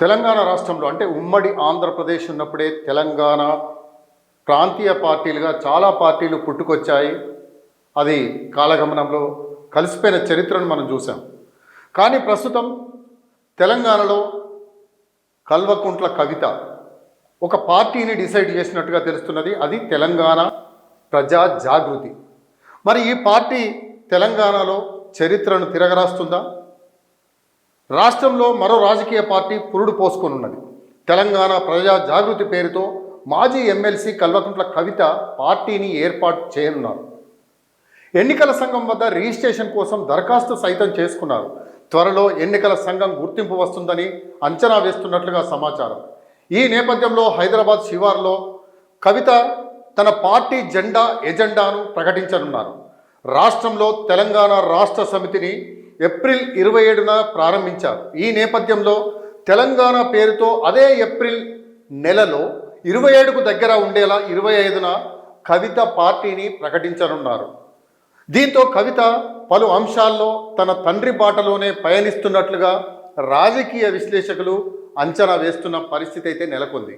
తెలంగాణ రాష్ట్రంలో అంటే ఉమ్మడి ఆంధ్రప్రదేశ్ ఉన్నప్పుడే తెలంగాణ ప్రాంతీయ పార్టీలుగా చాలా పార్టీలు పుట్టుకొచ్చాయి. అది కాలగమనంలో కలిసిపోయిన చరిత్రను మనం చూసాం. కానీ ప్రస్తుతం తెలంగాణలో కల్వకుంట్ల కవిత ఒక పార్టీని డిసైడ్ చేసినట్టుగా తెలుస్తున్నది. అది తెలంగాణ ప్రజా జాగృతి. మరి ఈ పార్టీ తెలంగాణలో చరిత్రను తిరగరాస్తుందా? రాష్ట్రంలో మరో రాజకీయ పార్టీ పురుడు పోసుకొనున్నది. తెలంగాణ ప్రజా జాగృతి పేరుతో మాజీ ఎమ్మెల్సీ కల్వకుంట్ల కవిత పార్టీని ఏర్పాటు చేయనున్నారు. ఎన్నికల సంఘం వద్ద రిజిస్ట్రేషన్ కోసం దరఖాస్తు సైతం చేసుకున్నారు. త్వరలో ఎన్నికల సంఘం గుర్తింపు వస్తుందని అంచనా వేస్తున్నట్లుగా సమాచారం. ఈ నేపథ్యంలో హైదరాబాద్ శివార్లో కవిత తన పార్టీ ఎజెండాను ప్రకటించనున్నారు. రాష్ట్రంలో తెలంగాణ రాష్ట్ర సమితిని ఏప్రిల్ 27న ప్రారంభించారు. ఈ నేపథ్యంలో తెలంగాణ పేరుతో అదే ఏప్రిల్ నెలలో 27కు దగ్గర ఉండేలా 25న కవిత పార్టీని ప్రకటించనున్నారు. దీంతో కవిత పలు అంశాల్లో తన తండ్రి బాటలోనే పయనిస్తున్నట్లుగా రాజకీయ విశ్లేషకులు అంచనా వేస్తున్న పరిస్థితి అయితే నెలకొంది.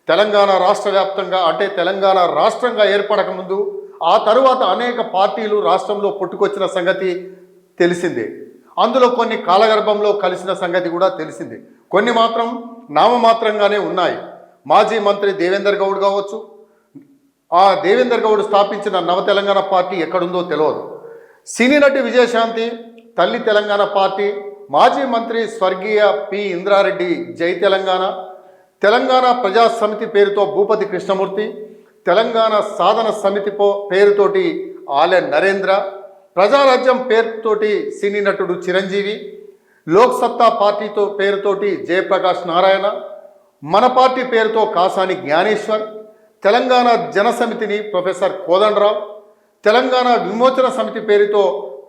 తెలంగాణ రాష్ట్ర వ్యాప్తంగా అంటే తెలంగాణ రాష్ట్రంగా ఏర్పడకముందు ఆ తరువాత అనేక పార్టీలు రాష్ట్రంలో పుట్టుకొచ్చిన సంగతి తెలిసిందే. అందులో కొన్ని కాలగర్భంలో కలిసిన సంగతి కూడా తెలిసిందే. కొన్ని మాత్రం నామమాత్రంగానే ఉన్నాయి. మాజీ మంత్రి దేవేందర్ గౌడ్ కావచ్చు, ఆ దేవేందర్ గౌడ్ స్థాపించిన నవ తెలంగాణ పార్టీ ఎక్కడుందో తెలియదు. సినీ నటి విజయశాంతి తల్లి తెలంగాణ పార్టీ, మాజీ మంత్రి స్వర్గీయ పి ఇంద్రారెడ్డి జై తెలంగాణ, తెలంగాణ ప్రజా సమితి పేరుతో భూపతి కృష్ణమూర్తి, తెలంగాణ సాధన సమితి పేరుతోటి ఆలె నరేంద్ర, ప్రజారాజ్యం పేరుతోటి సినీ నటుడు చిరంజీవి, లోక్ సత్తా పార్టీతో పేరుతోటి జయప్రకాష్ నారాయణ, మన పార్టీ పేరుతో కాసాని జ్ఞానేశ్వర్, తెలంగాణ జనసమితిని ప్రొఫెసర్ కోదండరావు, తెలంగాణ విమోచన సమితి పేరుతో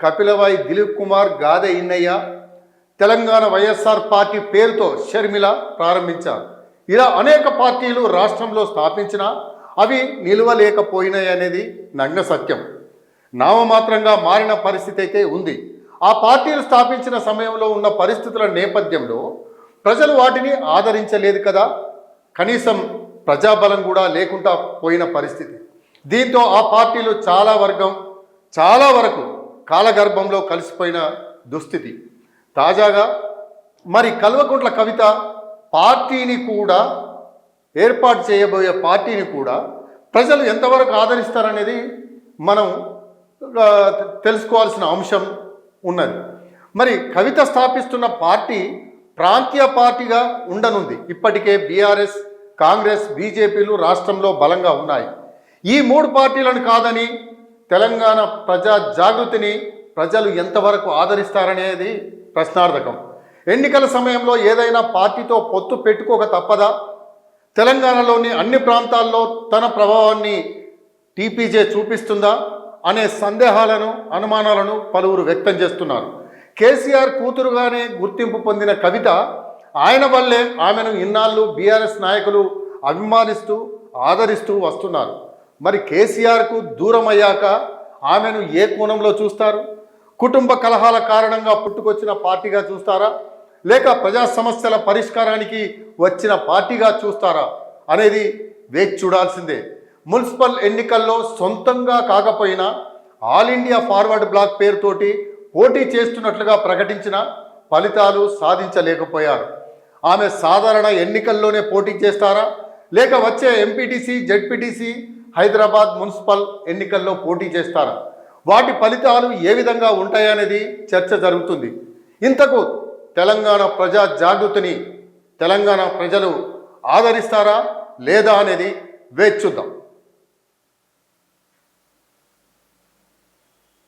కపిలవాయి దిలీప్ కుమార్ గాదె ఇన్నయ్య, తెలంగాణ వైఎస్ఆర్ పార్టీ పేరుతో షర్మిల ప్రారంభించారు. ఇలా అనేక పార్టీలు రాష్ట్రంలో స్థాపించినా అవి నిలవలేకపోయినాయి అనేది నగ్న సత్యం. నామమాత్రంగా మారిన పరిస్థితి అయితే ఉంది. ఆ పార్టీలు స్థాపించిన సమయంలో ఉన్న పరిస్థితుల నేపథ్యంలో ప్రజలు వాటిని ఆదరించలేదు కదా, కనీసం ప్రజాబలం కూడా లేకుండా పోయిన పరిస్థితి. దీంతో ఆ పార్టీలు చాలా వరకు కాలగర్భంలో కలిసిపోయిన దుస్థితి. తాజాగా మరి కల్వకుంట్ల కవిత పార్టీని కూడా ఏర్పాటు చేయబోయే పార్టీని కూడా ప్రజలు ఎంతవరకు ఆదరిస్తారనేది మనం తెలుసుకోవాల్సిన అంశం ఉన్నది. మరి కవిత స్థాపిస్తున్న పార్టీ ప్రాంతీయ పార్టీగా ఉండనుంది. ఇప్పటికే బీఆర్ఎస్, కాంగ్రెస్, బీజేపీలు రాష్ట్రంలో బలంగా ఉన్నాయి. ఈ మూడు పార్టీలను కాదని తెలంగాణ ప్రజా జాగృతిని ప్రజలు ఎంతవరకు ఆదరిస్తారనేది ప్రశ్నార్థకం. ఎన్నికల సమయంలో ఏదైనా పార్టీతో పొత్తు పెట్టుకోక తప్పదా? తెలంగాణలోని అన్ని ప్రాంతాల్లో తన ప్రభావాన్ని టీపీజే చూపిస్తుందా అనే సందేహాలను, అనుమానాలను పలువురు వ్యక్తం చేస్తున్నారు. కేసీఆర్ కూతురుగానే గుర్తింపు పొందిన కవిత, ఆయన వల్లే ఆమెను ఇన్నాళ్ళు బీఆర్ఎస్ నాయకులు అభిమానిస్తూ ఆదరిస్తూ వస్తున్నారు. మరి కేసీఆర్కు దూరం అయ్యాక ఆమెను ఏ కోణంలో చూస్తారు? కుటుంబ కలహాల కారణంగా పుట్టుకొచ్చిన పార్టీగా చూస్తారా, లేక ప్రజా సమస్యల పరిష్కారానికి వచ్చిన పార్టీగా చూస్తారా అనేది వేచి చూడాల్సిందే. మున్సిపల్ ఎన్నికల్లో సొంతంగా కాకపోయినా ఆల్ ఇండియా ఫార్వర్డ్ బ్లాక్ పేరుతోటి పోటీ చేస్తున్నట్లుగా ప్రకటించిన ఫలితాలు సాధించలేకపోయారు. ఆమె సాధారణ ఎన్నికల్లోనే పోటీ చేస్తారా, లేక వచ్చే ఎంపీటీసీ, జెడ్పీటీసీ, హైదరాబాద్ మున్సిపల్ ఎన్నికల్లో పోటీ చేస్తారా? వాటి ఫలితాలు ఏ విధంగా ఉంటాయనేది చర్చ జరుగుతుంది. ఇంతకు తెలంగాణ ప్రజా జాగృతిని తెలంగాణ ప్రజలు ఆదరిస్తారా లేదా అనేది వేచి చూద్దాం.